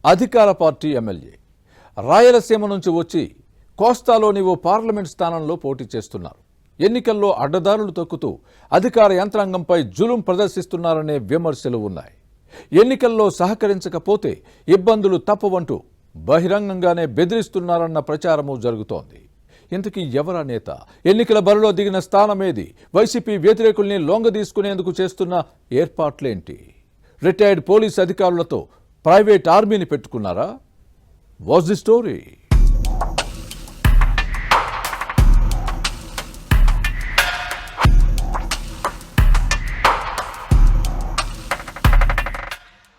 అధికార party MLA Rayalaseema నుంచి వచ్చి కోస్తాలోని ఓ పార్లమెంట్ స్థానంలో పోటీ చేస్తున్నారు. ఎన్నికల్లో అడ్డదారులు తొక్కుతూ అధికార యంత్రాంగంపై జులుం ప్రదర్శిస్తున్నారనే విమర్శలు ఉన్నాయి. ఎన్నికల్లో సహకరించకపోతే ఇబ్బందులు తప్పవంటూ బహిరంగంగానే బెదిరిస్తున్నారన్న ప్రచారము జరుగుతోంది. ఇంతకీ ఎవరా నేత? ఎన్నికల బరిలో దిగిన స్థానమేది? వైసీపీ వ్యతిరేకుల్ని లొంగదీసుకునేందుకు చేస్తున్న ఏర్పాట్లేంటి? రిటైర్డ్ పోలీస్ అధికారులతో ప్రైవేట్ ఆర్మీని పెట్టుకున్నారా? What's the story?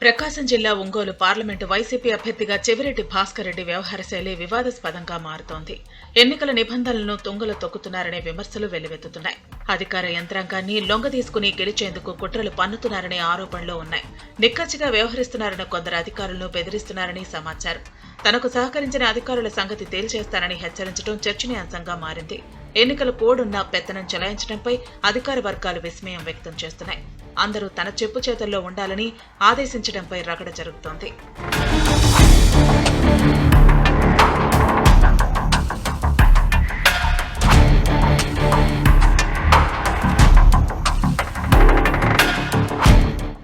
ప్రకాశం జిల్లా ఒంగోలు పార్లమెంటు వైసీపీ అభ్యర్థిగా చెవిరెడ్డి భాస్కర్ రెడ్డి వ్యవహార శైలి వివాదాస్పదంగా మారుతోంది. ఎన్నికల నిబంధనలను తుంగలో తొక్కుతున్నారనే విమర్శలు వెల్లువెత్తుతున్నాయి. అధికార యంత్రాంగాన్ని లొంగదీసుకుని గెలిచేందుకు కుట్రలు పన్నుతున్నారనే ఆరోపణలు ఉన్నాయి. నిక్కచ్చిగా వ్యవహరిస్తున్నారన్న కొందరు అధికారులను బెదిరిస్తున్నారని సమాచారం. తనకు సహకరించిన అధికారుల సంగతి తేల్చేస్తానని హెచ్చరించడం చర్చనీయాంశంగా మారింది. ఎన్నికల కోడ్ ఉన్న పెత్తనం చెలాయించడంపై అధికార వర్గాలు విస్మయం వ్యక్తం చేస్తున్నాయి. అందరూ తన చెప్పు చేతల్లో ఉండాలని ఆదేశించడంపై రగడ జరుగుతోంది.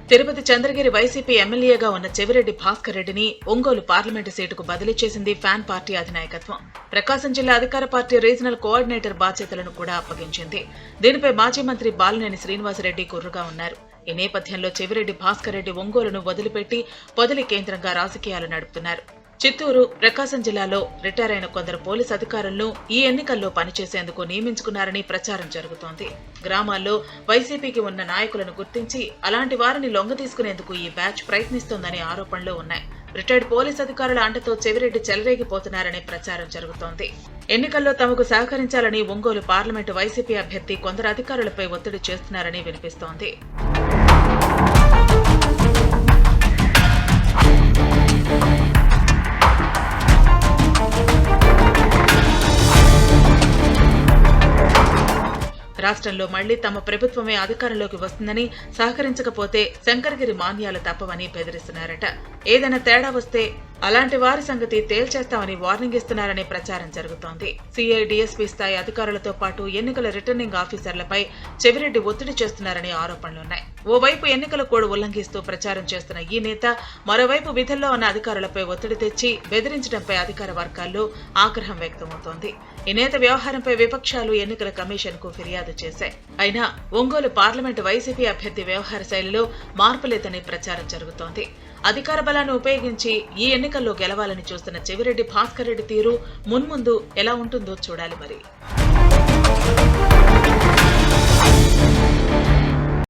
తిరుపతి చంద్రగిరి వైసీపీ ఎమ్మెల్యేగా ఉన్న చెవిరెడ్డి భాస్కర్ రెడ్డిని ఒంగోలు పార్లమెంటు సీటుకు బదిలీ చేసింది ఫ్యాన్ పార్టీ అధినాయకత్వం. ప్రకాశం జిల్లా అధికార పార్టీ రీజనల్ కోఆర్డినేటర్ బాధ్యతలను కూడా అప్పగించింది. దీనిపై మాజీ మంత్రి బాలినేని శ్రీనివాసరెడ్డి కుర్రుగా ఉన్నారు. ఈ నేపథ్యంలో చెవిరెడ్డి భాస్కర్ రెడ్డి ఒంగోలును వదిలిపెట్టి పొదిలి కేంద్రంగా రాజకీయాలు నడుపుతున్నారు. చిత్తూరు, ప్రకాశం జిల్లాలో రిటైర్ అయిన కొందరు పోలీసు అధికారులను ఈ ఎన్నికల్లో పనిచేసేందుకు నియమించుకున్నారని ప్రచారం జరుగుతోంది. గ్రామాల్లో వైసీపీకి ఉన్న నాయకులను గుర్తించి అలాంటి వారిని లొంగదీసుకునేందుకు ఈ బ్యాచ్ ప్రయత్నిస్తోందనే ఆరోపణలు ఉన్నాయి. రిటైర్డ్ పోలీసు అధికారుల అండతో చెవిరెడ్డి చెలరేగిపోతున్నారనే ప్రచారం జరుగుతోంది. ఎన్నికల్లో తమకు సహకరించాలని ఒంగోలు పార్లమెంటు వైసీపీ అభ్యర్థి కొందరు అధికారులపై ఒత్తిడి చేస్తున్నారని వినిపిస్తోంది. రాష్ట్రంలో మళ్లీ తమ ప్రభుత్వమే అధికారంలోకి వస్తుందని, సహకరించకపోతే శంకరగిరి మాన్యాలు తప్పవని బెదిరిస్తున్నారట. ఏదైనా తేడా వస్తే అలాంటి వారి సంగతి తేల్చేస్తామని వార్నింగ్ ఇస్తున్నారనే ప్రచారం జరుగుతోంది. సీఐ, డీఎస్పీ స్థాయి అధికారులతో పాటు ఎన్నికల రిటర్నింగ్ ఆఫీసర్లపై చెవిరెడ్డి ఒత్తిడి చేస్తున్నారనే ఆరోపణలున్నాయి. ఓవైపు ఎన్నికల కోడ్ ఉల్లంఘిస్తూ ప్రచారం చేస్తున్న ఈ నేత మరోవైపు విధుల్లో ఉన్న అధికారులపై ఒత్తిడి తెచ్చి బెదిరించడంపై అధికార వర్గాల్లో ఆగ్రహం వ్యక్తమవుతోంది. ఈ నేత వ్యవహారంపై విపక్షాలు ఎన్నికల కమిషన్ కు ఫిర్యాదు చేశాయి. అయినా ఒంగోలు పార్లమెంటు వైసీపీ అభ్యర్థి వ్యవహార శైలిలో మార్పులేదని ప్రచారం జరుగుతోంది. అధికార బలాన్ని ఉపయోగించి ఈ ఎన్నికల్లో గెలవాలని చూస్తున్న చెవిరెడ్డి భాస్కర్ రెడ్డి తీరు మున్ముందు ఎలా ఉంటుందో చూడాలి మరి.